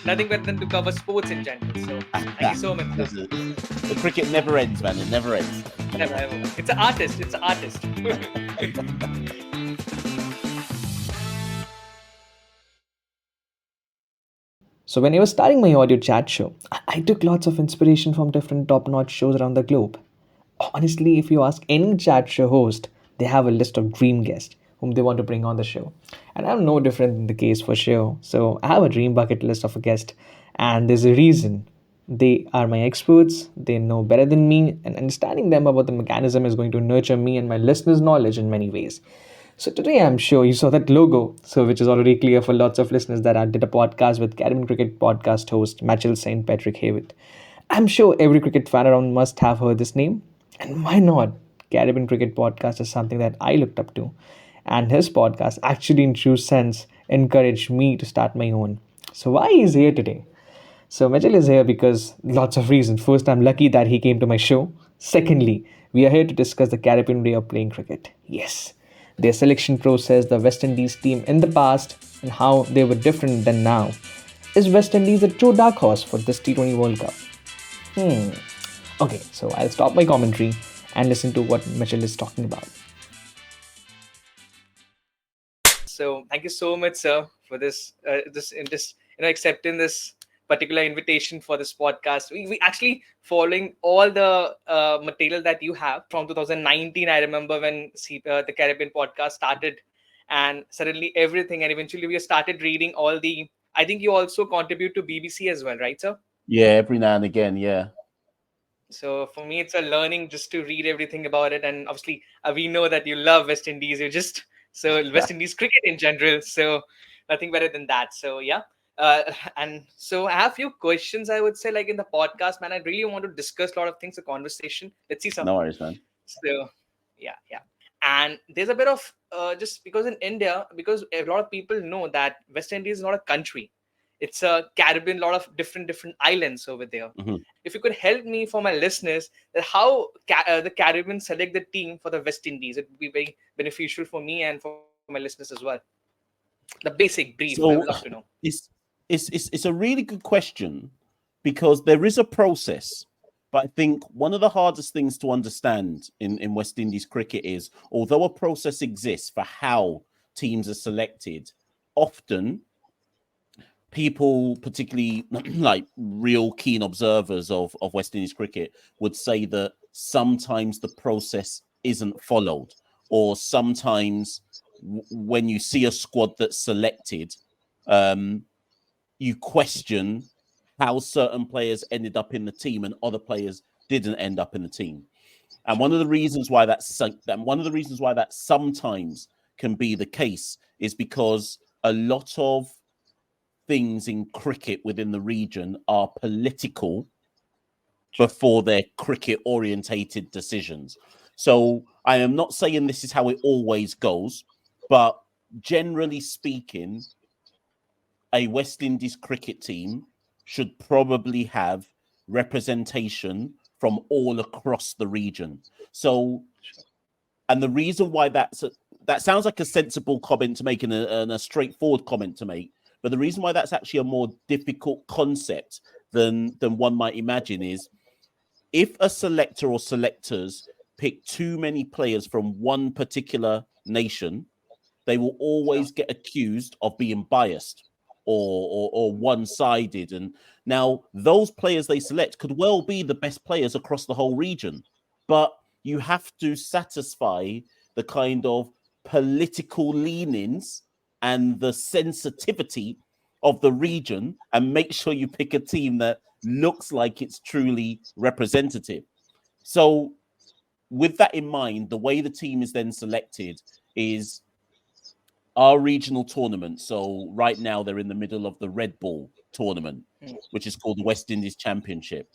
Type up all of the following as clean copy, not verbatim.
nothing better than to cover sports in general. So thank you so much, sir. The cricket never ends, man. It never ends. Never, ever. It's an artist. It's an artist. So when I was starting my audio chat show, I took lots of inspiration from different top-notch shows around the globe. Honestly, if you ask any chat show host, they have a list of dream guests whom they want to bring on the show. And I'm no different in the case for show. So I have a dream bucket list of a guest, and there's a reason. They are my experts, they know better than me, and understanding them about the mechanism is going to nurture me and my listeners' knowledge in many ways. So today I'm sure you saw that logo, so which is already clear for lots of listeners that I did a podcast with Caribbean Cricket podcast host Machel St. Patrick Hayward. I'm sure every cricket fan around must have heard this name. And why not? Caribbean Cricket Podcast is something that I looked up to. And his podcast actually, in true sense, encouraged me to start my own. So why he's here today? So Mitchell is here because lots of reasons. First, I'm lucky that he came to my show. Secondly, we are here to discuss the Caribbean way of playing cricket. Yes, their selection process, the West Indies team in the past, and how they were different than now. Is West Indies a true dark horse for this T20 World Cup? Okay, so I'll stop my commentary and listen to what Mitchell is talking about. So thank you so much, sir, for this accepting this particular invitation for this podcast. We actually following all the material that you have from 2019. I remember when the Caribbean podcast started, and suddenly everything, and eventually we started reading all the. I think you also contribute to BBC as well, right, sir? Yeah, every now and again, yeah. So for me, it's a learning just to read everything about it, and obviously we know that you love West Indies. West Indies cricket in general. So nothing better than that. So yeah, and so I have a few questions. I would say, like in the podcast, man, I really want to discuss a lot of things. A conversation. Let's see some. No worries, man. So yeah. And there's a bit of just because in India, because a lot of people know that West Indies is not a country. It's a Caribbean, lot of different islands over there. Mm-hmm. If you could help me for my listeners, that how the Caribbean select the team for the West Indies, it would be very beneficial for me and for my listeners as well. The basic brief, I would love to know. It's a really good question because there is a process. But I think one of the hardest things to understand in West Indies cricket is, although a process exists for how teams are selected, often people, particularly like real keen observers of West Indies cricket, would say that sometimes the process isn't followed, or sometimes when you see a squad that's selected, you question how certain players ended up in the team and other players didn't end up in the team. And one of the reasons why that sometimes can be the case is because a lot of things in cricket within the region are political before they're cricket orientated decisions. So I am not saying this is how it always goes, but generally speaking, a West Indies cricket team should probably have representation from all across the region. So, and the reason why that sounds like a sensible comment to make and a straightforward comment to make, but the reason why that's actually a more difficult concept than one might imagine is if a selector or selectors pick too many players from one particular nation, they will always get accused of being biased or one-sided. And now those players they select could well be the best players across the whole region, but you have to satisfy the kind of political leanings and the sensitivity of the region and make sure you pick a team that looks like it's truly representative. So with that in mind, the way the team is then selected is our regional tournament. So right now they're in the middle of the Red Ball tournament, which is called the West Indies Championship.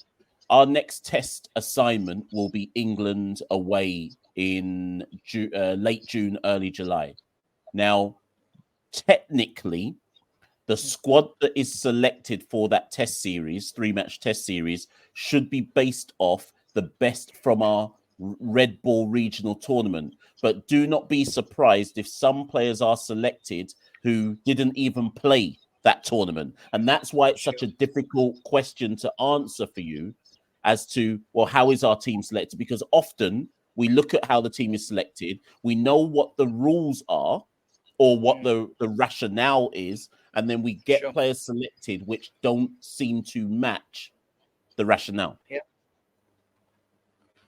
Our next test assignment will be England away in late June, early July. Now, technically, the squad that is selected for that test series, 3-match test series, should be based off the best from our Red Ball regional tournament. But do not be surprised if some players are selected who didn't even play that tournament. And that's why it's such a difficult question to answer for you as to, well, how is our team selected? Because often we look at how the team is selected, we know what the rules are or what the rationale is, and then we get players selected which don't seem to match the rationale. Yeah.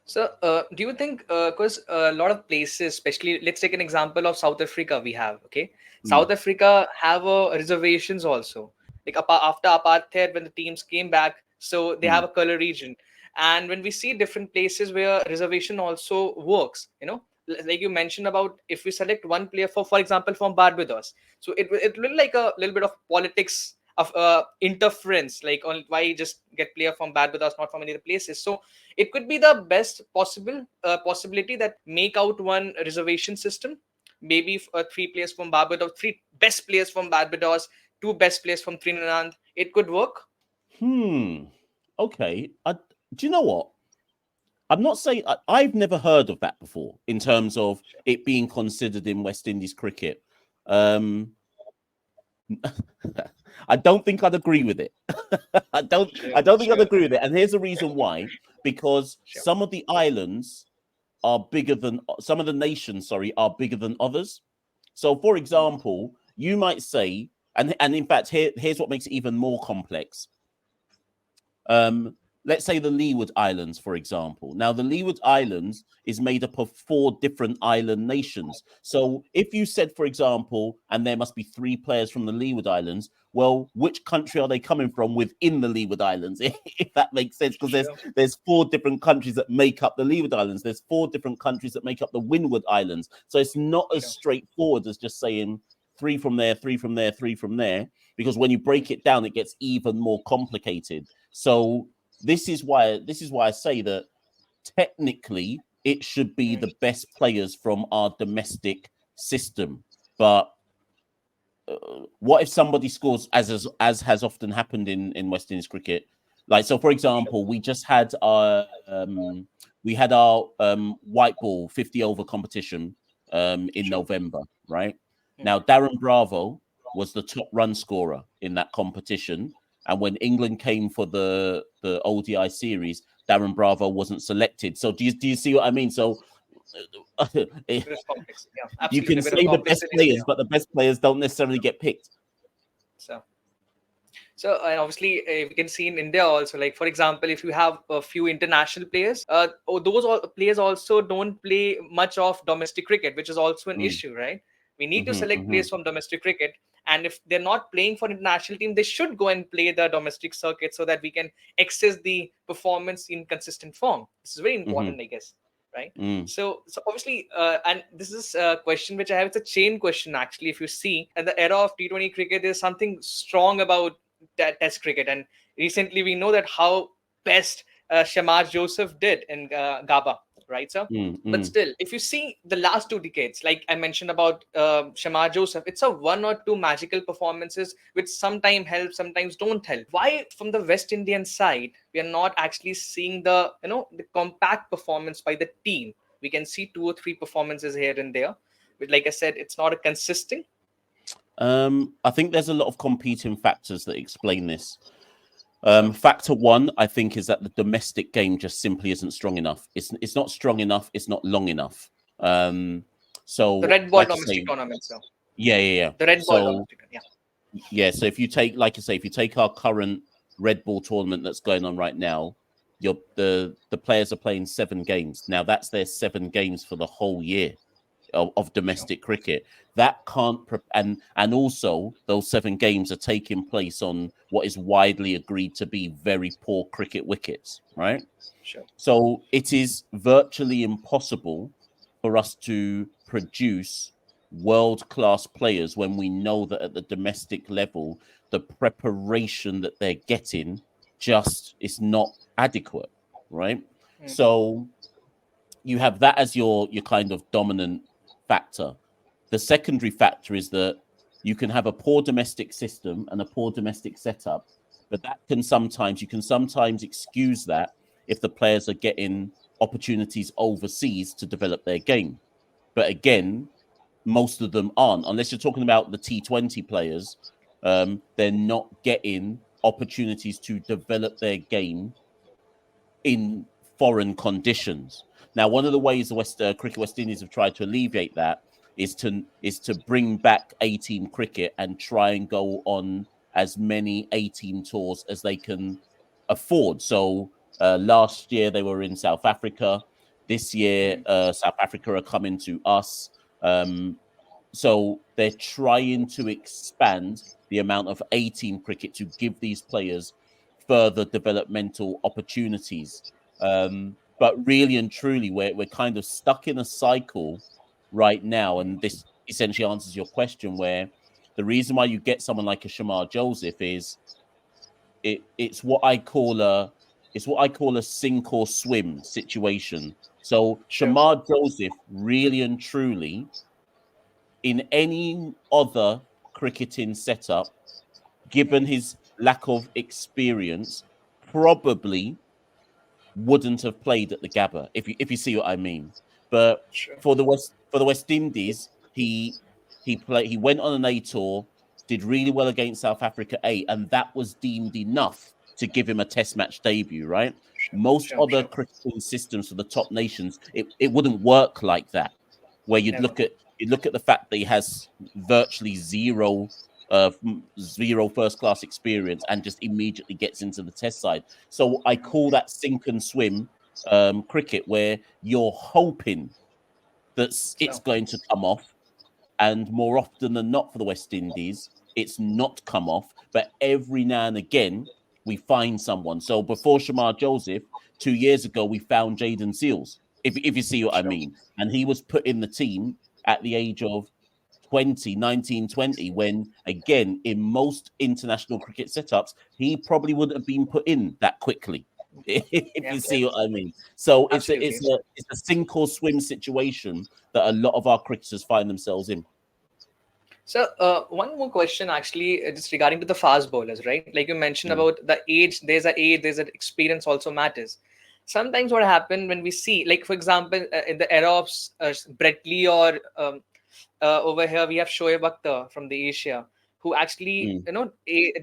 So, do you think, because a lot of places, especially, let's take an example of South Africa, we have, okay? South Africa have reservations also. Like after apartheid, when the teams came back, so they have a color region. And when we see different places where reservation also works, like you mentioned about if we select one player for example, from Barbados, so it will like a little bit of politics of interference, like on why just get player from Barbados, not from any other places. So it could be the best possible possibility that make out one reservation system, maybe three players from Barbados, three best players from Barbados, two best players from Trinidad. It could work. Okay. Do you know what? I'm not saying I've never heard of that before in terms of it being considered in West Indies cricket. I don't think I'd agree with it. I don't think I'd agree with it. And here's the reason why. Because some of the islands are bigger than some of the nations, are bigger than others. So, for example, you might say, and in fact, here's what makes it even more complex. Let's say the Leeward Islands, for example. Now, the Leeward Islands is made up of 4 different island nations. So if you said, for example, and there must be 3 players from the Leeward Islands, well, which country are they coming from within the Leeward Islands? If that makes sense, because there's 4 different countries that make up the Leeward Islands. There's 4 different countries that make up the Windward Islands. So it's not as straightforward as just saying 3 from there, 3 from there, 3 from there, because when you break it down, it gets even more complicated. So this is why I say that technically it should be the best players from our domestic system. But what if somebody scores, as has often happened in West Indies cricket? Like, so for example, we just had our white ball 50 over competition in November, right? Now Darren Bravo was the top run scorer in that competition. And when England came for the ODI series, Darren Bravo wasn't selected. So do you see what I mean? So you can say the best players, but the best players don't necessarily get picked. So and obviously we can see in India also, like for example, if you have a few international players, those players also don't play much of domestic cricket, which is also an issue, right? We need to select players from domestic cricket. And if they're not playing for international team, they should go and play the domestic circuit so that we can access the performance in consistent form. This is very important, I guess, right? So obviously, and this is a question which I have. It's a chain question, actually. If you see, at the era of T20 cricket, there's something strong about Test cricket. And recently, we know that how best Shamar Joseph did in Gaba, right, sir? But still, if you see the last 2 decades, like I mentioned about Shamar Joseph, it's a 1 or 2 magical performances which sometimes help, sometimes don't help. Why from the West Indian side we are not actually seeing the compact performance by the team? We can see 2 or 3 performances here and there, but like I said, it's not a consistent. I think there's a lot of competing factors that explain this. Factor 1, I think, is that the domestic game just simply isn't strong enough. It's not strong enough. It's not long enough. So the red ball domestic tournament, so yeah. The red ball domestic, yeah. So if you take, like I say, if you take our current red ball tournament that's going on right now, the players are playing 7 games. Now that's their 7 games for the whole year of domestic cricket. That can't and also those 7 games are taking place on what is widely agreed to be very poor cricket wickets, right? So it is virtually impossible for us to produce world-class players when we know that at the domestic level the preparation that they're getting just is not adequate, right? So you have that as your kind of dominant factor. The secondary factor is that you can have a poor domestic system and a poor domestic setup, but you can sometimes excuse that if the players are getting opportunities overseas to develop their game. But again, most of them aren't, unless you're talking about the T20 players. they're not getting opportunities to develop their game in foreign conditions. Now, one of the ways the Cricket West Indies have tried to alleviate that is to bring back A-team cricket and try and go on as many A-team tours as they can afford. So last year they were in South Africa. This year, South Africa are coming to us. So they're trying to expand the amount of A-team cricket to give these players further developmental opportunities. But really and truly, we're kind of stuck in a cycle right now, and this essentially answers your question. Where the reason why you get someone like a Shamar Joseph is it's what I call a sink or swim situation. So Sure. Shamar Joseph, really and truly, in any other cricketing setup, given his lack of experience, probably wouldn't have played at the Gabba, if you see what I mean. But Sure. for the West Indies, he went on an A tour, did really well against South Africa A, and that was deemed enough to give him a Test match debut. Right? Most Sure. other Sure. cricketing systems for the top nations, it wouldn't work like that. Where Never. you'd look at the fact that he has virtually zero first class experience and just immediately gets into the Test side. So I call that sink and swim cricket, where you're hoping that it's So going to come off, and more often than not for the West Indies, it's not come off. But every now and again, we find someone. So before Shamar Joseph, 2 years ago, we found Jaden Seals, if you see what I sure. mean. And he was put in the team at the age of 19, 20, when, again, in most international cricket setups, he probably wouldn't have been put in that quickly. If Yeah. you Yeah. see what I mean. So Absolutely. it's a sink or swim situation that a lot of our cricketers find themselves in. So, one more question actually, just regarding to the fast bowlers, right? Like you mentioned Mm, about the age, there's an experience also matters. Sometimes what happened when we see, like for example, in the era of Brett Lee or over here we have Shoaib Akhtar from the Asia, who actually, mm,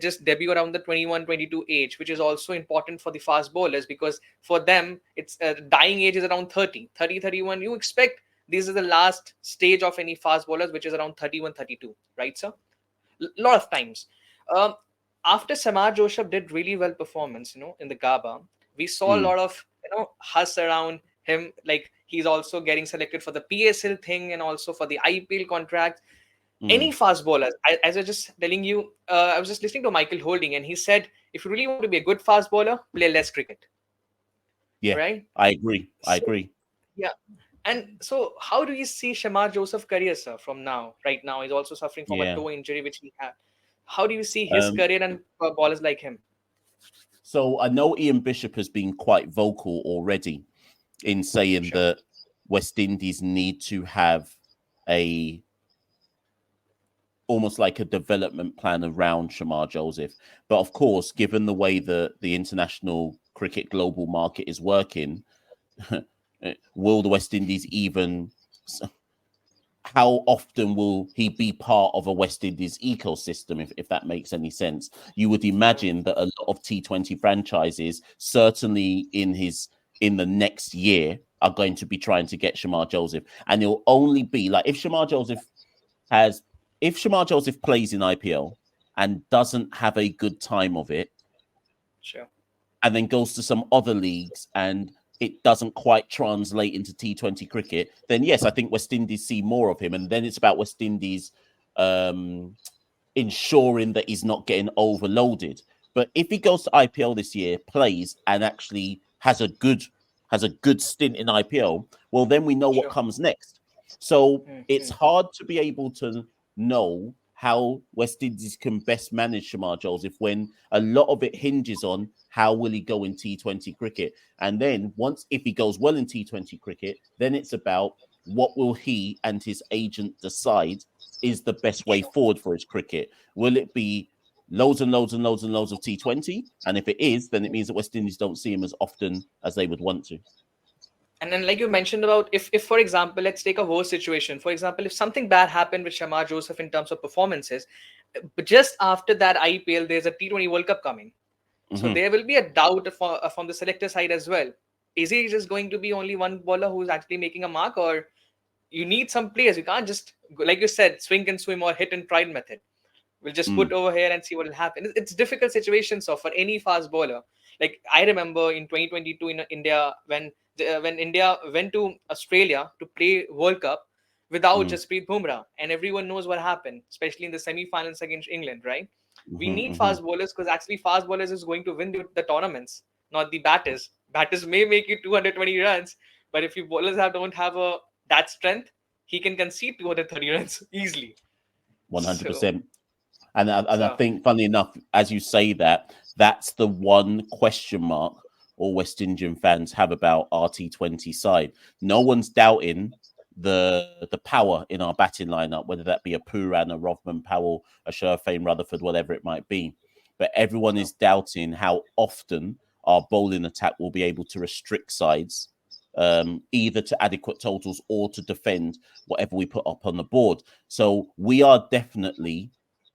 just debut around the 21, 22 age, which is also important for the fast bowlers because for them, it's dying age is around 30, 30, 31. You expect this is the last stage of any fast bowlers, which is around 31, 32, right, sir? Lot of times. Um, After Samar Joseph did really well performance, in the Gaba, we saw a mm, lot of, huss around him. Like he's also getting selected for the PSL thing and also for the IPL contract. Any mm. fast bowlers, as I was just telling you, I was just listening to Michael Holding, and he said, if you really want to be a good fast bowler, play less cricket, Yeah, right? I agree. I So, agree. yeah. And so, how do you see Shamar Joseph career, sir, from now? Right now, he's also suffering from a Yeah. toe injury which he had. How do you see his Um, career and ballers like him? so I know Ian Bishop has been quite vocal already in saying Sure, that West Indies need to have a almost like a development plan around Shamar Joseph. But of course, given the way that the international cricket global market is working, will the West Indies even? How often will he be part of a West Indies ecosystem, if that makes any sense? You would imagine that a lot of T20 franchises, certainly in the next year, are going to be trying to get Shamar Joseph. And it'll only be like has if Shamar Joseph plays in IPL and doesn't have a good time of it, sure, and then goes to some other leagues and it doesn't quite translate into T20 cricket, then yes, I think West Indies see more of him. And then it's about West Indies ensuring that he's not getting overloaded. But if he goes to IPL this year, plays, and actually has a good stint in IPL, well, then we know what sure. comes next. So it's Mm-hmm. hard to be able to know how West Indies can best manage Shamar Joseph when a lot of it hinges on how will he go in T20 cricket. And then if he goes well in T20 cricket, then it's about what will he and his agent decide is the best way Sure. forward for his cricket. Will it be loads and loads and loads and loads of T20? And if it is, then it means that West Indies don't see him as often as they would want to. And then, like you mentioned about if for example, let's take a worse situation. For example, if something bad happened with Shamar Joseph in terms of performances, But just after that IPL, there's a T20 World Cup coming. So there will be a doubt from the selector side as well. Is he just going to be only one bowler who's actually making a mark, or you need some players? You can't just, like you said, swing and swim or hit and pride method. We'll just put over here and see what will happen. It's difficult situation. So for any fast bowler, like I remember in 2022 in India when India went to Australia to play World Cup without Jasprit Bumrah, and everyone knows what happened, especially in the semi-finals against England, right? We need fast bowlers because actually fast bowlers is going to win the tournaments, not the batters. Batters may make you 220 runs, but if your bowlers don't have that strength, he can concede 230 runs easily. 100%. And I So think, funny enough, as you say that, that's the one question mark all West Indian fans have about our T20 side. No one's doubting the power in our batting lineup, whether that be a Pooran, a Rovman Powell, a Sherfane Rutherford, whatever it might be. But everyone is doubting how often our bowling attack will be able to restrict sides, either to adequate totals or to defend whatever we put up on the board. So we are definitely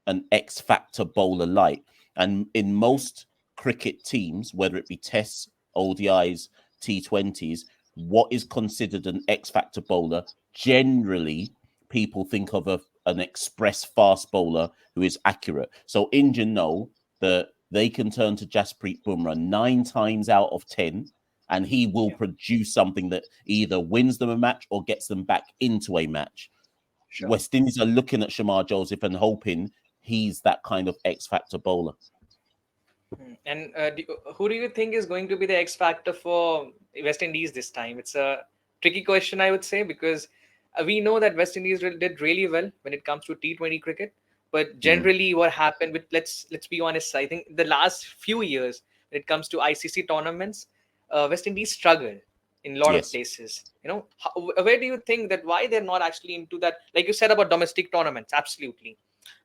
an X factor bowler light. And in most cricket teams, whether it be tests, ODIs, T20s, what is considered an X factor bowler, generally people think of an express fast bowler who is accurate. So India know that they can turn to Jasprit Bumrah 9 times out of 10, and he will produce something that either wins them a match or gets them back into a match. sure. West Indies are looking at Shamar Joseph and hoping he's that kind of X factor bowler. And who do you think is going to be the X factor for West Indies this time? It's a tricky question, I would say, because we know that West Indies did really well when it comes to T20 cricket. But generally, what happened with let's be honest, I think the last few years when it comes to ICC tournaments, West Indies struggle in a lot of Yes. places. Where do you think that why they're not actually into that? Like you said about domestic tournaments, absolutely.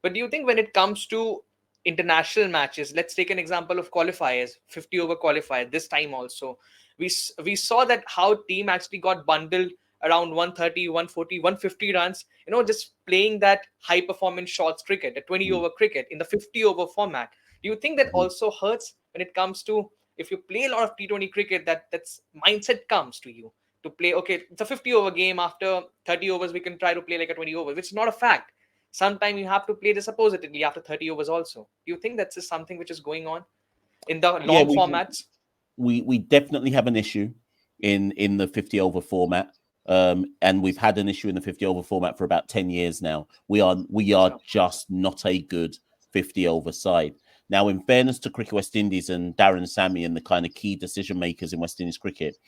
But do you think when it comes to international matches, let's take an example of qualifiers, 50 over qualifier this time also, we saw that how team actually got bundled around 130, 140, 150 runs, just playing that high performance shots cricket, a 20 over cricket in the 50 over format. Do you think that also hurts when it comes to, if you play a lot of T20 cricket, that's mindset comes to you to play, okay, it's a 50 over game, after 30 overs we can try to play like a 20 over, which is not a fact. Sometimes you have to play this supposedly after 30 overs also. Do you think that's just something which is going on in the long formats? We definitely have an issue in the 50 over format. And we've had an issue in the 50 over format for about 10 years now. We are just not a good 50 over side. Now, in fairness to Cricket West Indies and Darren Sammy and the kind of key decision makers in West Indies cricket,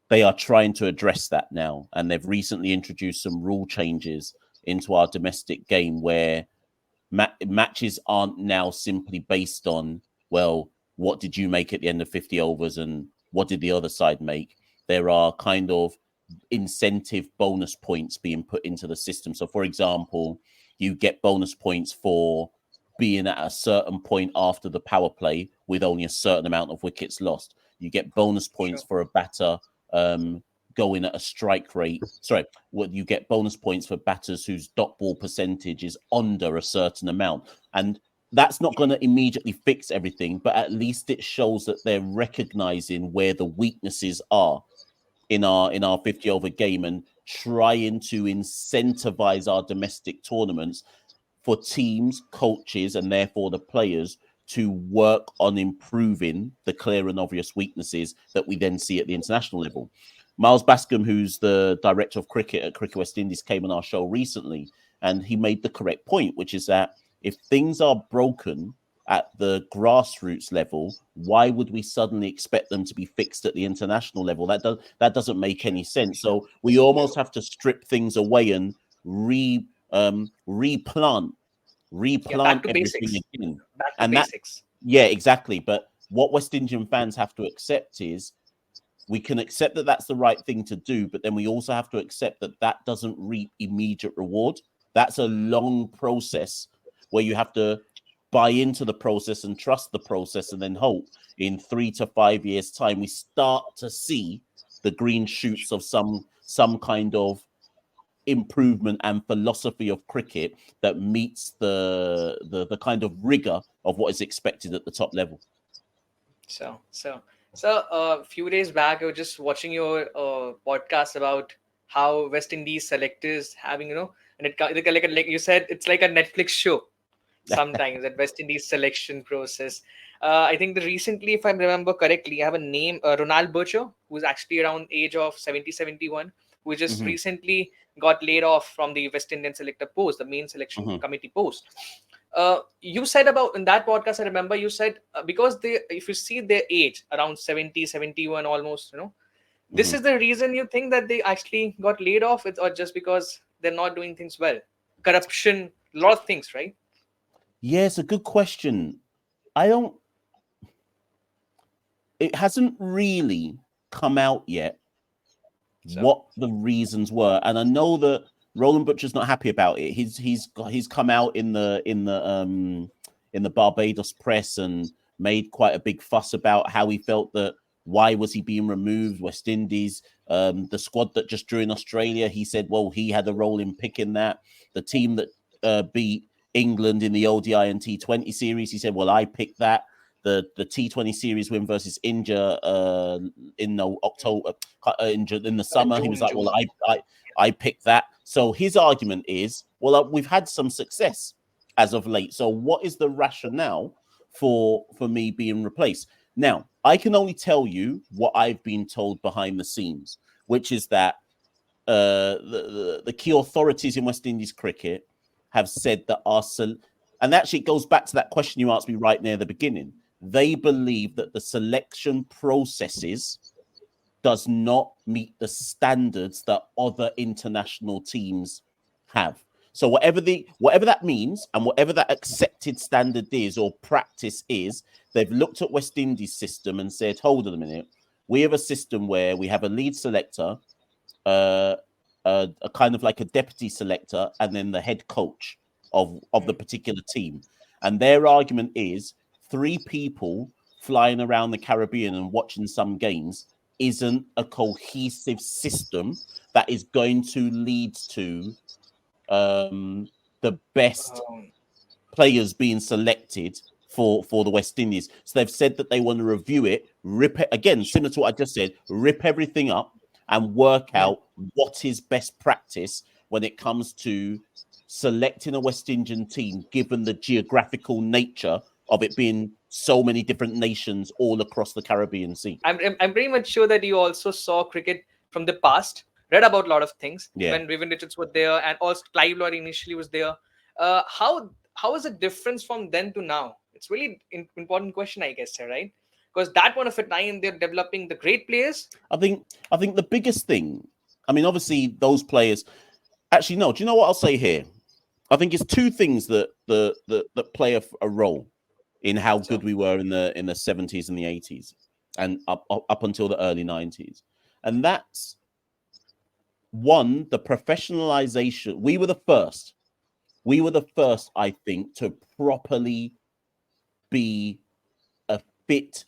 they are trying to address that now. And they've recently introduced some rule changes into our domestic game where matches aren't now simply based on, well, what did you make at the end of 50 overs and what did the other side make? There are kind of incentive bonus points being put into the system. So, for example, you get bonus points for being at a certain point after the power play with only a certain amount of wickets lost. You get bonus points for a batter going at a strike rate. Sorry, you get bonus points for batters whose dot ball percentage is under a certain amount. And that's not going to immediately fix everything, but at least it shows that they're recognizing where the weaknesses are in our 50 over game and trying to incentivize our domestic tournaments for teams, coaches, and therefore the players to work on improving the clear and obvious weaknesses that we then see at the international level. Miles Bascombe, who's the director of cricket at Cricket West Indies, came on our show recently, and he made the correct point, which is that if things are broken at the grassroots level, why would we suddenly expect them to be fixed at the international level? That doesn't make any sense. So we almost have to strip things away and replant Back to everything basics. again. Back to And basics. yeah, exactly. But what West Indian fans have to accept is we can accept that that's the right thing to do, but then we also have to accept that that doesn't reap immediate reward. That's a long process where you have to buy into the process and trust the process and then hope in 3 to 5 years' time we start to see the green shoots of some kind of improvement and philosophy of cricket that meets the kind of rigor of what is expected at the top level. So, a few days back, I was just watching your podcast about how West Indies selectors having, and like you said, it's like a Netflix show sometimes, that West Indies selection process. I think the recently, if I remember correctly, I have a name, Ronald Burcher, who's actually around age of 70, 71, who just Mhm, recently got laid off from the West Indian selector post, the main selection mhm, committee post. You said about in that podcast, I remember you said, because they, if you see their age around 70, 71, almost, this mhm. is the reason you think that they actually got laid off, or just because they're not doing things well? Corruption, a lot of things, right? Yeah, it's a good question. I don't. It hasn't really come out yet So, what the reasons were, and I know that Roland Butcher's not happy about it. He's come out in the Barbados press and made quite a big fuss about how he felt that why was he being removed. West Indies, the squad that just drew in Australia, he said, well, he had a role in picking that. The team that beat England in the ODI and T20 series, he said, well, I picked that. The T20 series win versus India in the October in the summer. He was like, June. well, I picked that. So his argument is, well, we've had some success as of late. So what is the rationale for me being replaced? Now, I can only tell you what I've been told behind the scenes, which is that the key authorities in West Indies cricket have said that and actually it goes back to that question you asked me right near the beginning. They believe that the selection processes does not meet the standards that other international teams have. So whatever that means and whatever that accepted standard is or practice is, they've looked at West Indies system and said, hold on a minute, we have a system where we have a lead selector, uh, a kind of like a deputy selector, and then the head coach of the particular team. And their argument is 3 people flying around the Caribbean and watching some games isn't a cohesive system that is going to lead to the best Um, players being selected for the West Indies. So they've said that they want to review it, rip it again, similar to what I just said, rip everything up and work out what is best practice when it comes to selecting a West Indian team, given the geographical nature of it being so many different nations all across the Caribbean Sea. I'm pretty much sure that you also saw cricket from the past, read about a lot of things Yeah. when Vivian Richards were there, and also Clive Lloyd initially was there. How is it different from then to now? It's really important question, I guess, right? Because that point of a time they're developing the great players. I think the biggest thing, I mean, obviously those players. Actually, no. Do you know what I'll say here? I think it's 2 things that play a role in how So, good we were in the 70s and the 80s and up until the early 90s. And that's one, the professionalization. We were the first. We were the first, I think, to properly be a fit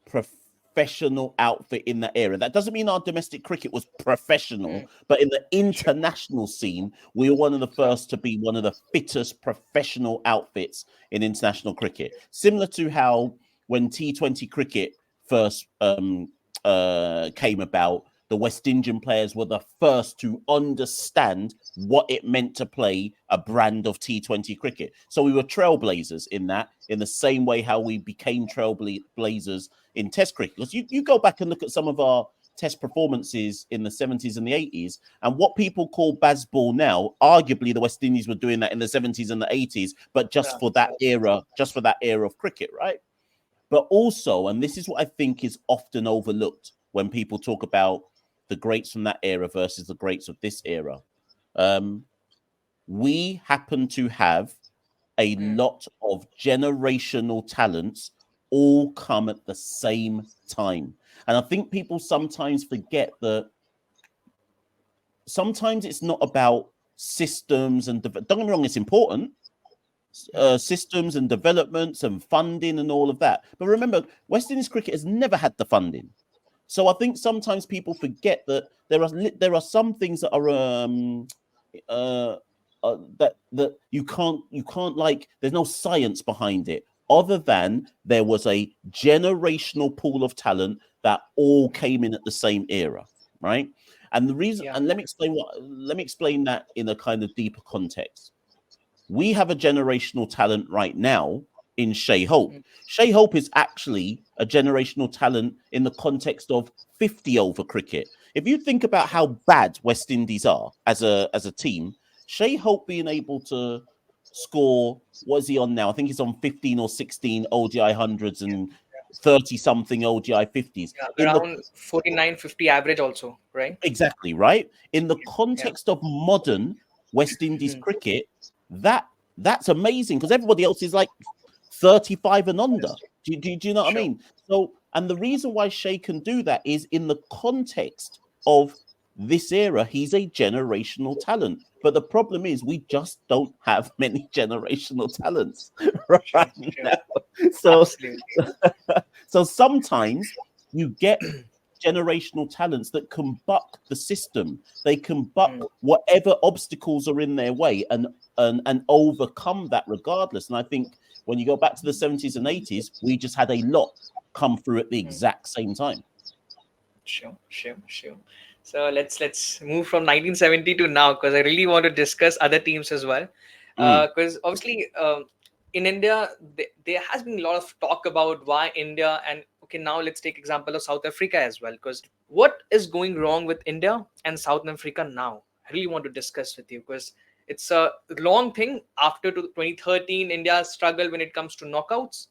professional outfit in that era. That doesn't mean our domestic cricket was professional, but in the sure. international scene, we were one of the So, first to be one of the fittest professional outfits in international cricket. Similar to how when T20 cricket first came about, the West Indian players were the first to understand what it meant to play a brand of T20 cricket. So we were trailblazers in that, in the same way how we became trailblazers in Test cricket. Because you go back and look at some of our Test performances in the 70s and the 80s, and what people call Bazball now, arguably the West Indies were doing that in the 70s and the 80s, but just for that era of cricket, right? But also, and this is what I think is often overlooked when people talk about the greats from that era versus the greats of this era, we happen to have a lot of generational talents all come at the same time. And I think people sometimes forget that sometimes it's not about systems and don't get me wrong, it's important. Systems and developments and funding and all of that. But remember, West Indies cricket has never had the funding. So I think sometimes people forget that there are some things that are uh, that you can't like. There's no science behind it, other than there was a generational pool of talent that all came in at the same era, right? And the reason, Yeah. and let me explain that in a kind of deeper context. We have a generational talent right now in Shea Hope. Mm. Shea Hope is actually a generational talent in the context of 50 over cricket. If you think about Sure. how bad West Indies are as a team, Shea Hope being able to score, what is he on now? I think he's on 15 or 16 ODI hundreds and 30 something ODI 50s. Yeah, In the around 49, 50 average also, right? Exactly, right? In the Yeah. context of modern West Indies Hmm. cricket, that that's amazing because everybody else is like 35 and under. Understood. Do you know what I Sure. mean? So, and the reason why Shea can do that is in the context of this era, he's a generational talent. But the problem is, we just don't have many generational talents Sure. right Sure. now. So, Absolutely. so sometimes you get generational talents that can buck the system. They can Hmm. buck whatever obstacles are in their way and overcome that regardless. And I think when you go back to the 70s and 80s, we just had a lot come through at the Hmm. exact same time. Sure, sure, sure. So let's move from 1970 to now, because I really want to discuss other teams as well. Mm, Because obviously, in India, there has been a lot of talk about why India, and okay, now let's take example of South Africa as well. Because what is going wrong with India and South Africa now? I really want to discuss with you, because it's a long thing. After 2013, India struggled when it comes to knockouts,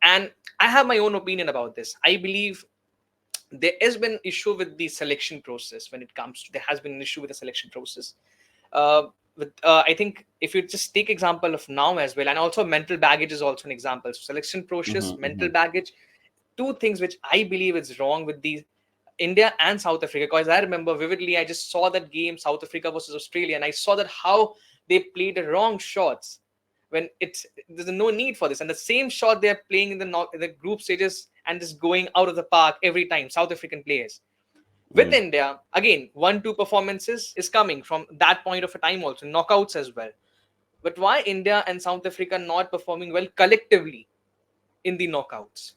and I have my own opinion about this. I believe there has been issue with the selection process. When it comes to, there has been an issue with the selection process, uh, I think if you just take example of now as well, and also mental baggage is also an example. So selection process, mhm, mental mhm, baggage, two things which I believe is wrong with the India and South Africa. Because I remember vividly, I just saw that game, South Africa versus Australia, and I saw that how they played the wrong shots when it's, there's no need for this, and the same shot they're playing in the group stages and just going out of the park every time, South African players. With mm. India, again, 1-2 performances is coming from that point of a time, also knockouts as well. But why India and South Africa not performing well collectively in the knockouts?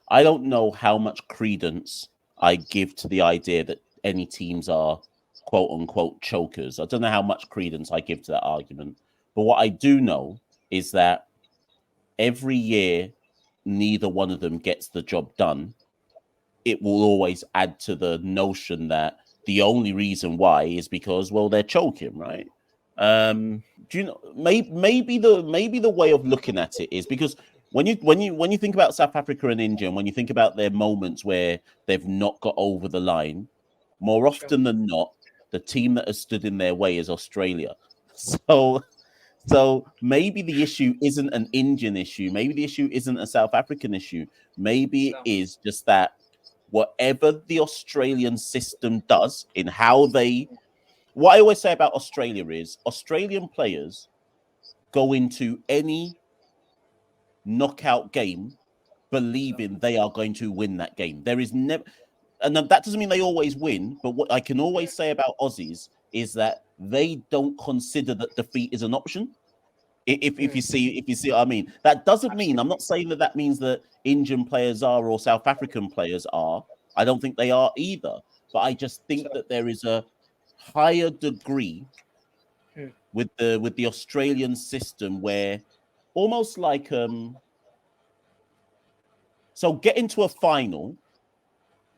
I don't know how much credence I give to the idea that any teams are quote unquote chokers. I don't know how much credence I give to that argument. But what I do know is that every year, neither one of them gets the job done. It will always add to the notion that the only reason why is because, well, they're choking, right? Do you know? Maybe the way of looking at it is because when you think about South Africa and India, and when you think about their moments where they've not got over the line, more Sure. often than not, the team that has stood in their way is Australia. So maybe the issue isn't an Indian issue. Maybe the issue isn't a South African issue. Maybe it So, is just that whatever the Australian system does in how they, what I always say about Australia is Australian players go into any knockout game so believing they are going to win that game. There is never, and that doesn't mean they always win, but what I can always say about Aussies is that they don't consider that defeat is an option. If hmm, you see what I mean, that doesn't mean, I'm absolutely. not saying that that means that Indian players are or South African players are. I don't think they are either. But I just So, think that there is a higher degree hmm, with the Australian system where almost like so getting to a final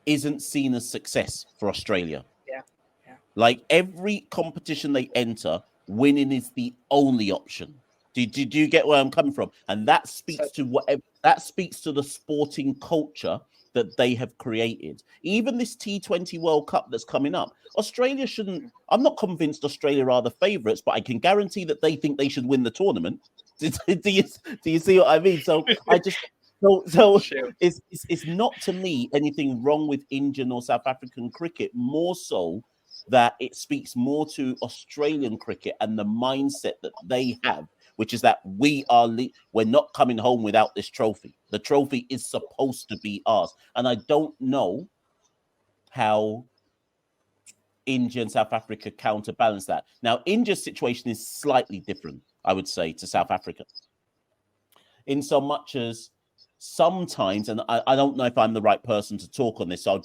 isn't seen as success for Australia. yeah, yeah. Like every competition they enter, winning is the only option. Do you get where I'm coming from? And that speaks to Certainly. whatever that speaks to the sporting culture that they have created. Even this T20 World Cup that's coming up, Australia shouldn't. I'm not convinced Australia are the favourites, but I can guarantee that they think they should win the tournament. Do you see what I mean? So I just so Sure. it's not to me anything wrong with Indian or South African cricket. More so that it speaks more to Australian cricket and the mindset that they have, which is that we're not coming home without this trophy. The trophy is supposed to be ours, and I don't know how India and South Africa counterbalance that. Now, India's situation is slightly different, I would say, to South Africa, in so much as sometimes, and I don't know if I'm the right person to talk on this, so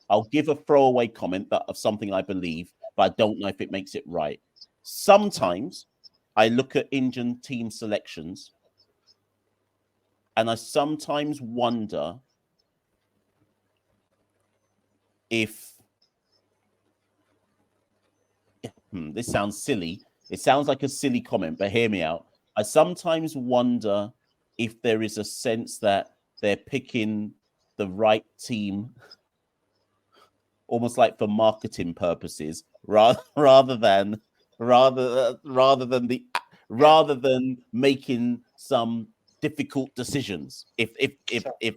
I'll give a throwaway comment of something I believe, but I don't know if it makes it right. Sometimes I look at Indian team selections, and I sometimes wonder if this sounds silly. It sounds like a silly comment, but hear me out. I sometimes wonder if there is a sense that they're picking the right team almost like for marketing purposes rather than making some difficult decisions, if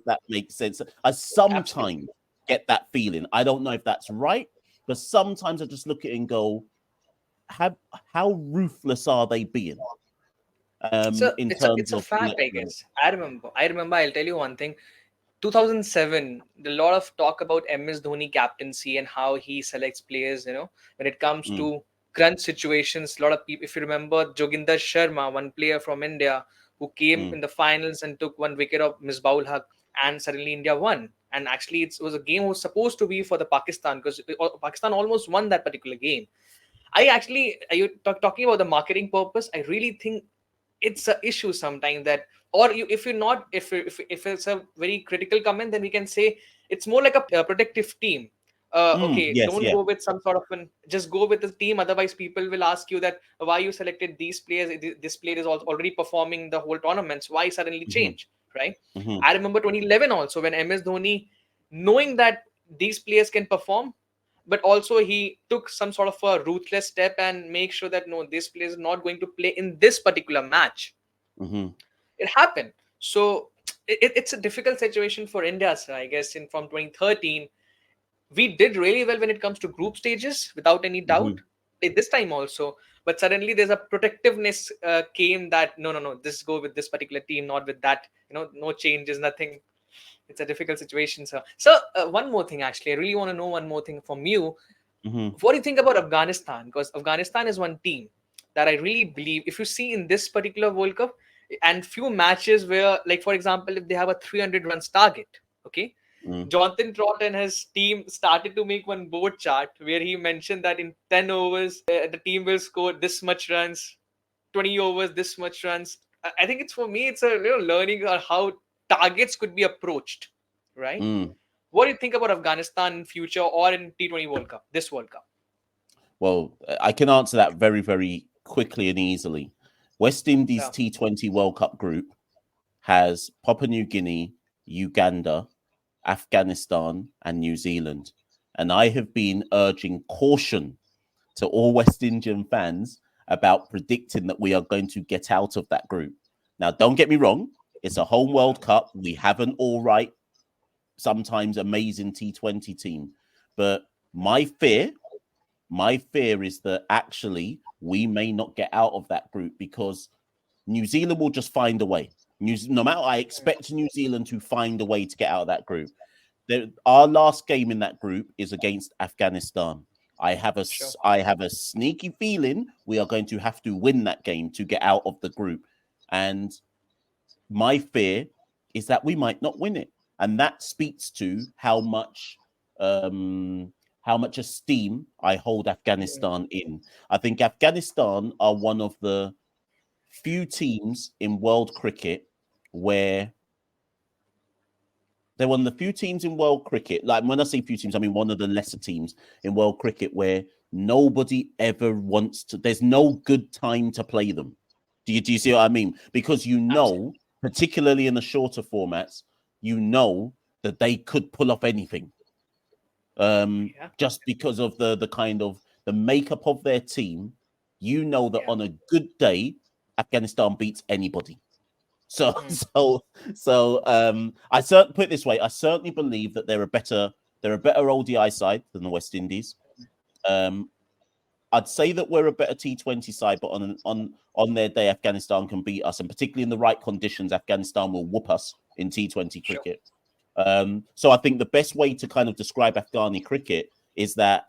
that makes sense. I sometimes Absolutely. get that feeling. I don't know if that's right, but sometimes I just look at it and go, how ruthless are they being? So In it's terms a of fact, I guess. I remember. I'll tell you one thing. 2007, a lot of talk about MS Dhoni captaincy and how he selects players. When it comes mm, to crunch situations, a lot of people, if you remember, Joginder Sharma, one player from India who came mm, in the finals and took one wicket of Misbahul Haq, and suddenly India won. And actually, it was a game was supposed to be for the Pakistan, because Pakistan almost won that particular game. I actually, are you talking about the marketing purpose? I really think it's a issue sometimes that, or if you're not, if it's a very critical comment, then we can say it's more like a protective team. Okay, yes, don't yeah. go with some sort of just go with the team. Otherwise, people will ask you that why you selected these players. This player is already performing the whole tournaments. Why suddenly Mm-hmm, change, right? mm-hmm, I remember 2011 also when MS Dhoni, knowing that these players can perform, but also he took some sort of a ruthless step and make sure that no, this player is not going to play in this particular match. mm-hmm, It happened. So it's a difficult situation for India, sir, I guess. In from 2013, we did really well when it comes to group stages, without any mm-hmm. doubt. This time also, but suddenly there's a protectiveness came that no, no, no, this go with this particular team, not with that. No changes, nothing. It's a difficult situation, sir. So one more thing, actually, I really want to know one more thing from you. Mm-hmm. What do you think about Afghanistan? Because Afghanistan is one team that I really believe, if you see in this particular World Cup and few matches where, like for example, if they have a 300 runs target, okay, Mm, Jonathan Trott and his team started to make one board chart where he mentioned that in 10 overs, the team will score this much runs, 20 overs, this much runs. I think it's, for me, it's a learning on how targets could be approached, right? mm. What do you think about Afghanistan in future or in T20 World Cup, this World Cup? Well, I can answer that very, very quickly and easily. West Indies Yeah, T20 World Cup group has Papua New Guinea, Uganda, Afghanistan, and New Zealand. And I have been urging caution to all West Indian fans about predicting that we are going to get out of that group. Now, don't get me wrong, it's a home World Cup. We have an all right, sometimes amazing T20 team. But my fear is that actually we may not get out of that group because New Zealand will just find a way. No matter, I expect New Zealand to find a way to get out of that group. Our last game in that group is against Afghanistan. sure. I have a sneaky feeling we are going to have to win that game to get out of the group. And my fear is that we might not win it. And that speaks to how much esteem I hold Afghanistan in. I think Afghanistan are one of the few teams in world cricket where they're one of the few teams in world cricket. Like when I say few teams, I mean one of the lesser teams in world cricket where nobody ever wants to. There's no good time to play them. Do you see what I mean? Because Absolutely. particularly in the shorter formats, that they could pull off anything. Yeah, Just because of the kind of the makeup of their team, that yeah. on a good day, Afghanistan beats anybody. So Hmm. I certainly put it this way, I certainly believe that they're a better ODI side than the West Indies. Um, I'd say that we're a better T20 side, but on their day, Afghanistan can beat us, and particularly in the right conditions, Afghanistan will whoop us in T20 Sure. cricket. So I think the best way to kind of describe Afghani cricket is that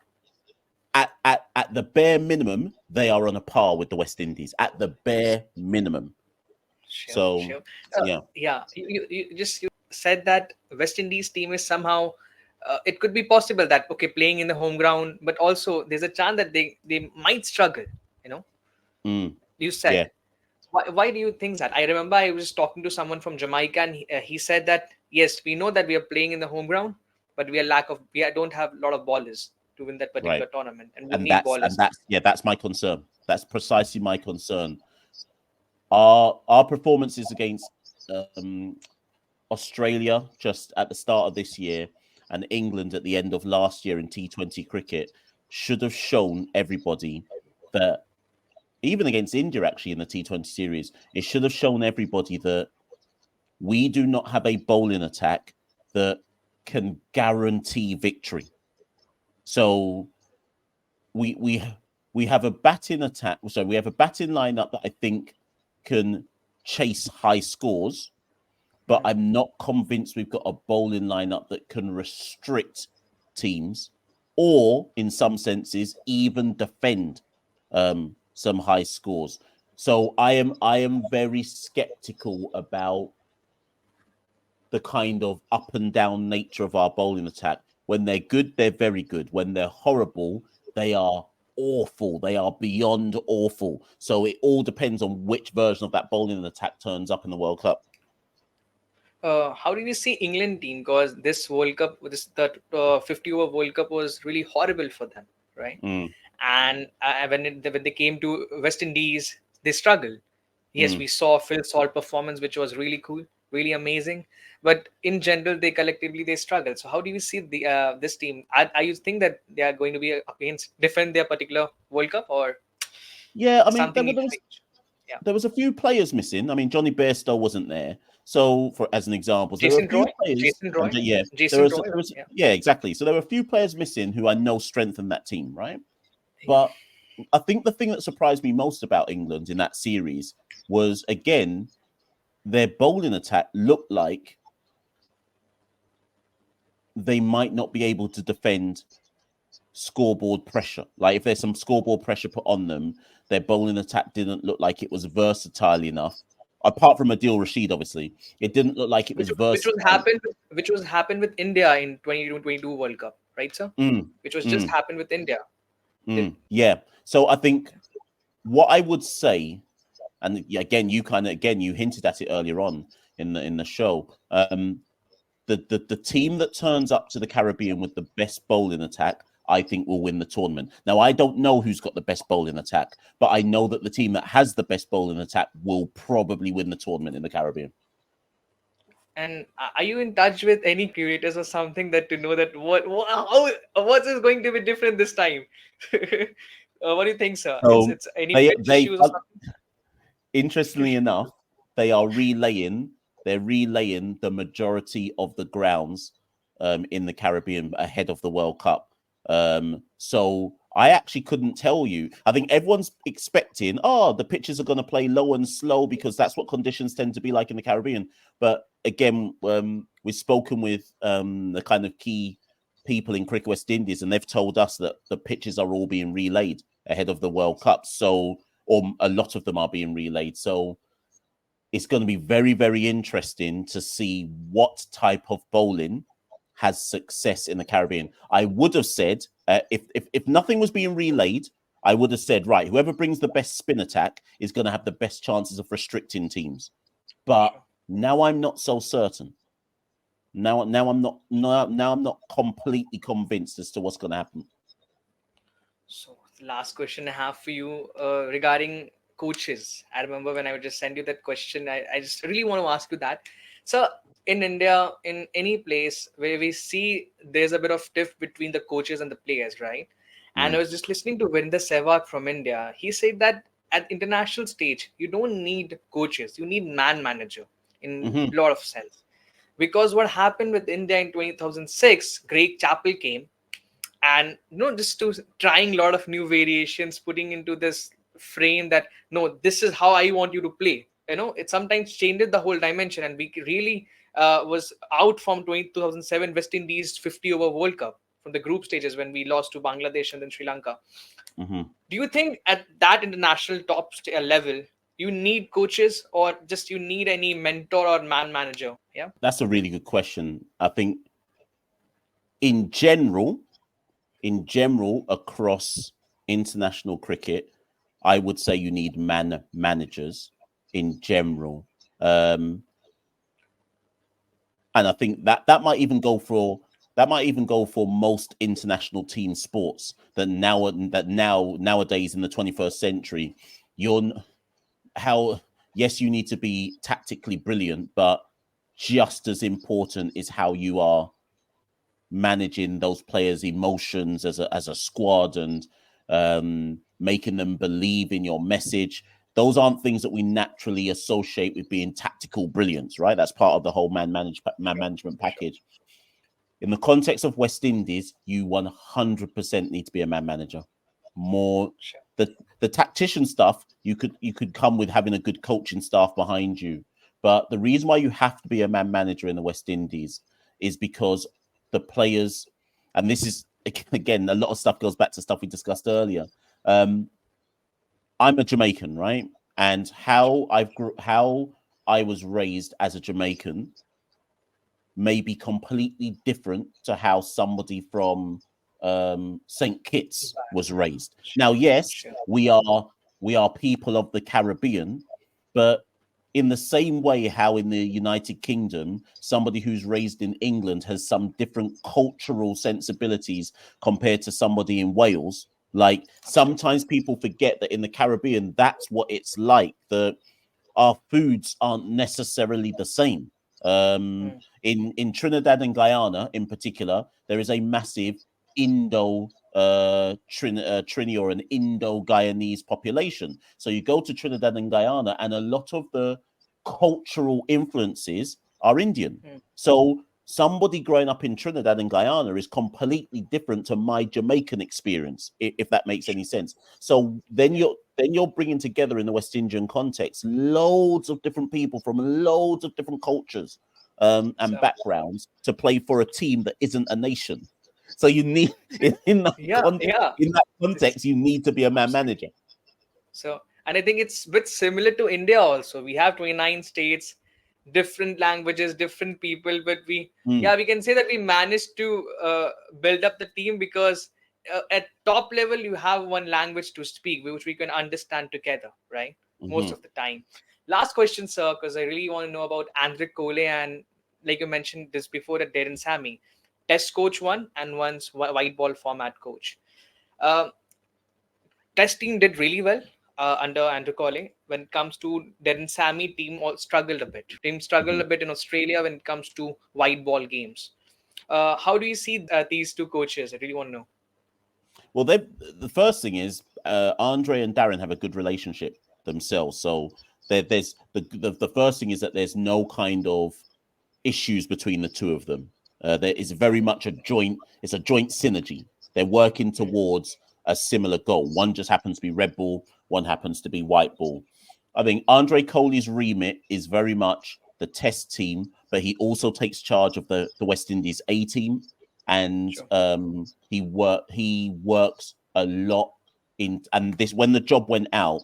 at the bare minimum, they are on a par with the West Indies. At the bare minimum. Sure, So sure. yeah, Yeah, you said that West Indies team is somehow. It could be possible that okay, playing in the home ground, but also there's a chance that they might struggle. You know, mm, you yeah, said. Why do you think that? I remember I was talking to someone from Jamaica, and he said that yes, we know that we are playing in the home ground, but don't have a lot of ballers to win that right. particular tournament, and we And need that's ballers. that's my concern. That's precisely my concern. Our performances against um, Australia just at the start of this year and England at the end of last year in T20 cricket should have shown everybody that, even against India actually in the T20 series, it should have shown everybody that we do not have a bowling attack that can guarantee victory. So we have a batting attack. So we have a batting lineup that I think can chase high scores, but I'm not convinced we've got a bowling lineup that can restrict teams, or in some senses even defend some high scores. So I am very skeptical about the kind of up and down nature of our bowling attack. When they're good, they're very good. When they're horrible, they are awful. They are beyond awful. So it all depends on which version of that bowling attack turns up in the World Cup. How did you see England team? Because this World Cup, this that 50 over World Cup was really horrible for them, right? Mm, And when they came to West Indies, they struggled. Yes, mm. we saw Phil Salt performance, which was really cool, really amazing. But in general, they collectively they struggled. So how do you see the this team? Are you think that they are going to be against defend their particular World Cup or Yeah, I mean, something needs to change? Yeah, there was a few players missing. I mean, Johnny Bairstow wasn't there. So, for as an example, there were a Jason few Roy, players, Jason and Roy, yeah, Jason Roy. Yeah. yeah, exactly. So there were a few players missing who I know strengthened that team, right? But I think the thing that surprised me most about England in that series was, again, their bowling attack looked like they might not be able to defend scoreboard pressure. Like if there's some scoreboard pressure put on them, their bowling attack didn't look like it was versatile enough. Apart from Adil Rashid, obviously, it didn't look like it was versatile. Which was happened with India in 2022 World Cup, right, sir? Mm, Which was just mm, happened with India. yeah. So I think what I would say, and again, you hinted at it earlier on in the show. The team that turns up to the Caribbean with the best bowling attack, I think, will win the tournament. Now, I don't know who's got the best bowling attack, but I know that the team that has the best bowling attack will probably win the tournament in the Caribbean. And are you in touch with any curators or something that to know that what is going to be different this time? What do you think, sir? So It's any they pitch they issues or something? interestingly enough, they are relaying. They're relaying the majority of the grounds in the Caribbean ahead of the World Cup. So I actually couldn't tell you. I think everyone's expecting, the pitches are going to play low and slow because that's what conditions tend to be like in the Caribbean. But again, we've spoken with the kind of key people in Cricket West Indies, and they've told us that the pitches are all being relayed ahead of the World Cup. So, or a lot of them are being relayed. So it's going to be very, very interesting to see what type of bowling has success in the Caribbean. I would have said, if nothing was being relayed, I would have said, right, whoever brings the best spin attack is going to have the best chances of restricting teams. But now I'm not so certain. Now I'm not completely convinced as to what's going to happen. So, the last question I have for you regarding coaches. I remember when I would just send you that question, I just really want to ask you that. So, in India, in any place where we see there's a bit of tiff between the coaches and the players, right? And I was just listening to Virender Sehwag from India. He said that at international stage, you don't need coaches, you need man manager in a lot of sense. Because what happened with India in 2006, Greg Chappell came and just to trying a lot of new variations, putting into this frame that no, this is how I want you to play. It sometimes changes the whole dimension, and we really was out from 2007 West Indies 50 over World Cup from the group stages when we lost to Bangladesh and then Sri Lanka. Mhm. Do you think at that international level you need coaches, or just you need any mentor or man manager? Yeah. That's a really good question. I think in general, across international cricket, I would say you need managers in general. And I think that might even go for most international team sports nowadays in the 21st century. You're how Yes, you need to be tactically brilliant, but just as important is how you are managing those players' emotions as a squad, and making them believe in your message. Those aren't things that we naturally associate with being tactical brilliance, right? That's part of the whole man management package. In the context of West Indies, you 100% need to be a man manager. More Sure. the tactician stuff, you could come with having a good coaching staff behind you. But the reason why you have to be a man manager in the West Indies is because the players, and this is again, a lot of stuff goes back to stuff we discussed earlier. I'm a Jamaican, right? And how I was raised as a Jamaican may be completely different to how somebody from St. Kitts was raised. Now, yes, Sure. we are people of the Caribbean, but in the same way how in the United Kingdom, somebody who's raised in England has some different cultural sensibilities compared to somebody in Wales. Like, sometimes people forget that in the Caribbean, that's what it's like. Our foods aren't necessarily the same. In Trinidad and Guyana, in particular, there is a massive Trini or an Indo-Guyanese population. So you go to Trinidad and Guyana, and a lot of the cultural influences are Indian. So somebody growing up in Trinidad and Guyana is completely different to my Jamaican experience, if that makes any sense. So then you're bringing together in the West Indian context loads of different people from loads of different cultures and backgrounds to play for a team that isn't a nation. So you need in that context, you need to be a man manager. So, and I think it's a bit similar to India also. We have 29 states, different languages, different people, but we can say that we managed to build up the team because at top level you have one language to speak, which we can understand together, right? Most of the time. Last question, sir, because I really want to know about Andre Cole and, like you mentioned this before, at Darren Sammy, test coach one and one's white ball format coach. Uh, Test team did really well under Andrew Colley. When it comes to Darren Sammy, team all struggled a bit. Team struggled a bit in Australia when it comes to white ball games. How do you see these two coaches? I really want to know. Well, the first thing is Andre and Darren have a good relationship themselves. So there's the first thing is that there's no kind of issues between the two of them. There is very much a joint synergy. They're working towards a similar goal. One just happens to be red ball, one happens to be white ball. I think Andre Coley's remit is very much the test team, but he also takes charge of the West Indies A team, and he works a lot in. And this, when the job went out,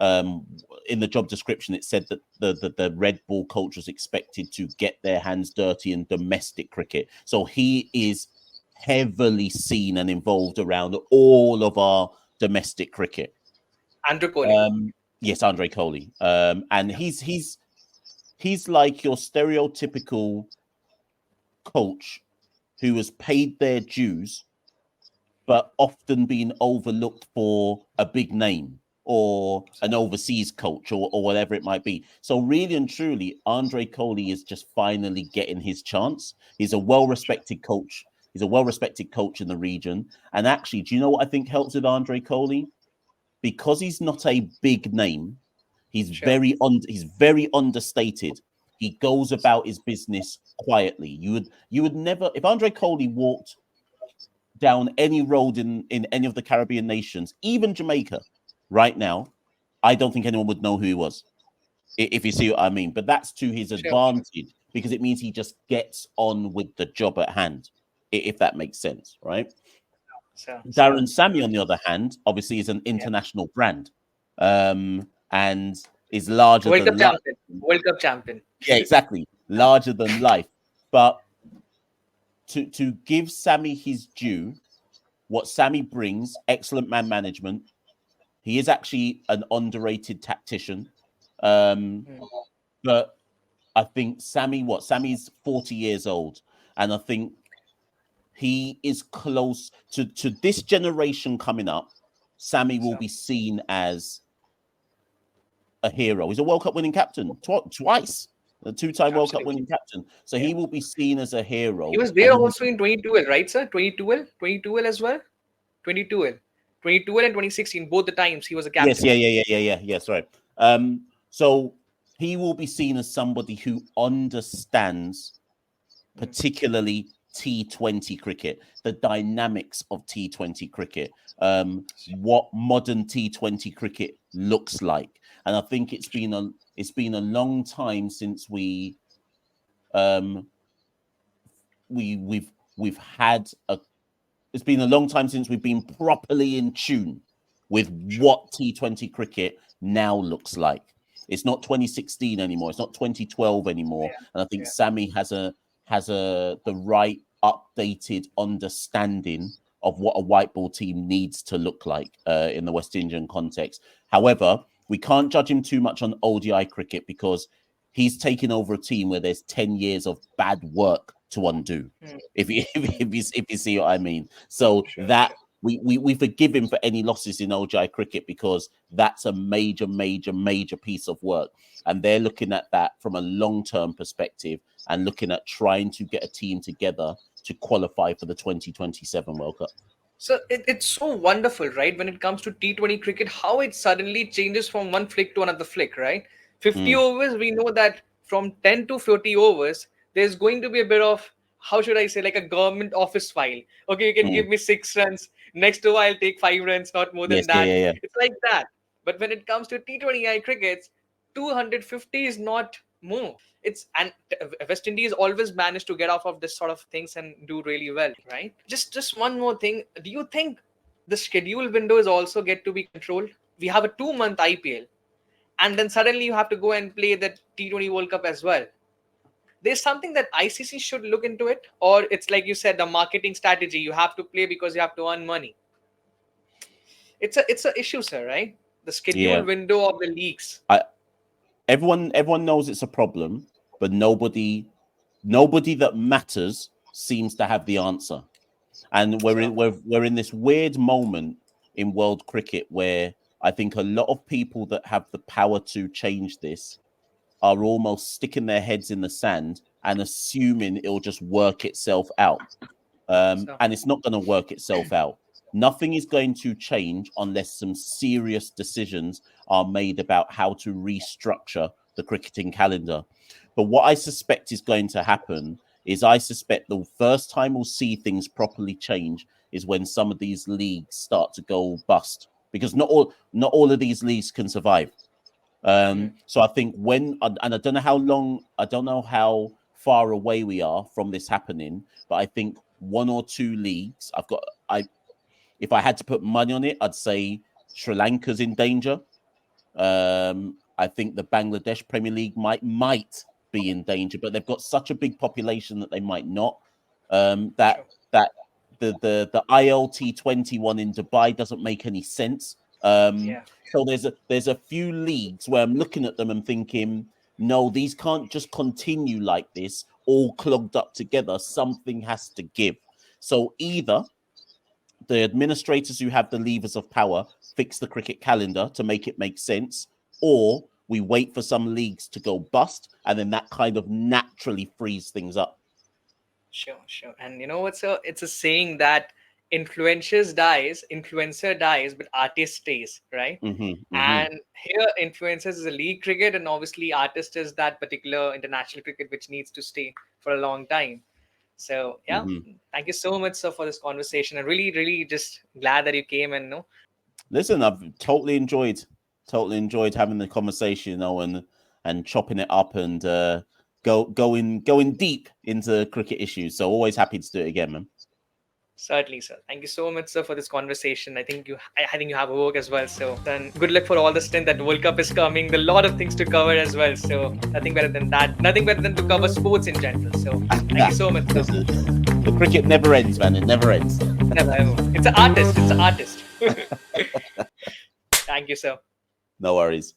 in the job description, it said that the red ball coach was expected to get their hands dirty in domestic cricket. So he is heavily seen and involved around all of our domestic cricket. Andrew Coley. Yes, Andre Coley. And he's like your stereotypical coach who has paid their dues, but often been overlooked for a big name or an overseas coach or whatever it might be. So really and truly, Andre Coley is just finally getting his chance. He's a well-respected coach. He's a well-respected coach in the region. And actually, do you know what I think helps with Andre Coley? Because he's not a big name, he's very understated. He goes about his business quietly. You would never, if Andre Coley walked down any road in any of the Caribbean nations, even Jamaica, right now, I don't think anyone would know who he was, if you see what I mean. But that's to his advantage, because it means he just gets on with the job at hand, if that makes sense, right? So Darren Sammy, on the other hand, obviously is an yeah. international brand, and is larger World than Cup life. champion. World Cup champion. Yeah, exactly, larger than life. But to give Sammy his due, what Sammy brings, excellent man management. He is actually an underrated tactician. But I think Sammy's 40 years old, and I think he is close to this generation coming up. Sammy will be seen as a hero. He's a World Cup winning captain twice, a two-time World Cup winning captain. So he will be seen as a hero. He was there also in 2012, right, sir? 2012 as well. 2012, 2012 and 2016, both the times he was a captain. Yes, right. So he will be seen as somebody who understands, particularly T20 cricket, the dynamics of T20 cricket, what modern T20 cricket looks like. And I think it's been a long time since we've had a. It's been a long time since we've been properly in tune with what T20 cricket now looks like. It's not 2016 anymore. It's not 2012 anymore. And I think Sammy has the right updated understanding of what a white ball team needs to look like in the West Indian context. However, we can't judge him too much on ODI cricket because he's taken over a team where there's 10 years of bad work to undo. If you see what I mean. So that we forgive him for any losses in ODI cricket because that's a major piece of work. And they're looking at that from a long-term perspective and looking at trying to get a team together to qualify for the 2027 World Cup. So it's so wonderful, right? When it comes to T20 cricket, how it suddenly changes from one flick to another flick, right? 50 overs, we know that from 10 to 40 overs, there's going to be a bit of, how should I say, like a government office file. Okay, you can give me 6 runs. Next over, I'll take 5 runs, not more than that. Yeah. It's like that. But when it comes to T20I crickets, 250 is not more. And West Indies always manage to get off of this sort of things and do really well, right? Just one more thing. Do you think the schedule windows also get to be controlled? We have a 2-month IPL, and then suddenly you have to go and play the T20 World Cup as well. There's something that ICC should look into it, or it's like you said, the marketing strategy. You have to play because you have to earn money. It's a issue, sir, right? The schedule window of the leagues. Everyone knows it's a problem, but nobody that matters seems to have the answer. And we're in this weird moment in world cricket where I think a lot of people that have the power to change this are almost sticking their heads in the sand and assuming it'll just work itself out. And it's not going to work itself out. Nothing is going to change unless some serious decisions are made about how to restructure the cricketing calendar. But what I suspect is going to happen is I suspect the first time we'll see things properly change is when some of these leagues start to go bust, because not all of these leagues can survive. So I think and I don't know how far away we are from this happening, but I think 1 or 2 leagues if I had to put money on it, I'd say Sri Lanka's in danger. I think the Bangladesh Premier League might be in danger, but they've got such a big population that they might not. That the ILT20 one in Dubai doesn't make any sense. So there's a few leagues where I'm looking at them and thinking, no, these can't just continue like this, all clogged up together. Something has to give. So either the administrators who have the levers of power fix the cricket calendar to make it make sense, or we wait for some leagues to go bust, and then that kind of naturally frees things up. Sure. And you know what's it's a saying that influencer dies, but artist stays, right? And here, influencers is a league cricket, and obviously, artist is that particular international cricket which needs to stay for a long time. So thank you so much, sir, for this conversation. I'm really, really just glad that you came and Listen, I've totally enjoyed having the conversation, and chopping it up and going deep into cricket issues. So always happy to do it again, man. Certainly, sir. Thank you so much, sir, for this conversation. I think you have work as well. So then, good luck for all the stint that World Cup is coming. There are a lot of things to cover as well. So nothing better than that. Nothing better than to cover sports in general. So thank you so much, sir. The cricket never ends, man. It never ends. Never, ever. It's an artist. It's an artist. Thank you, sir. No worries.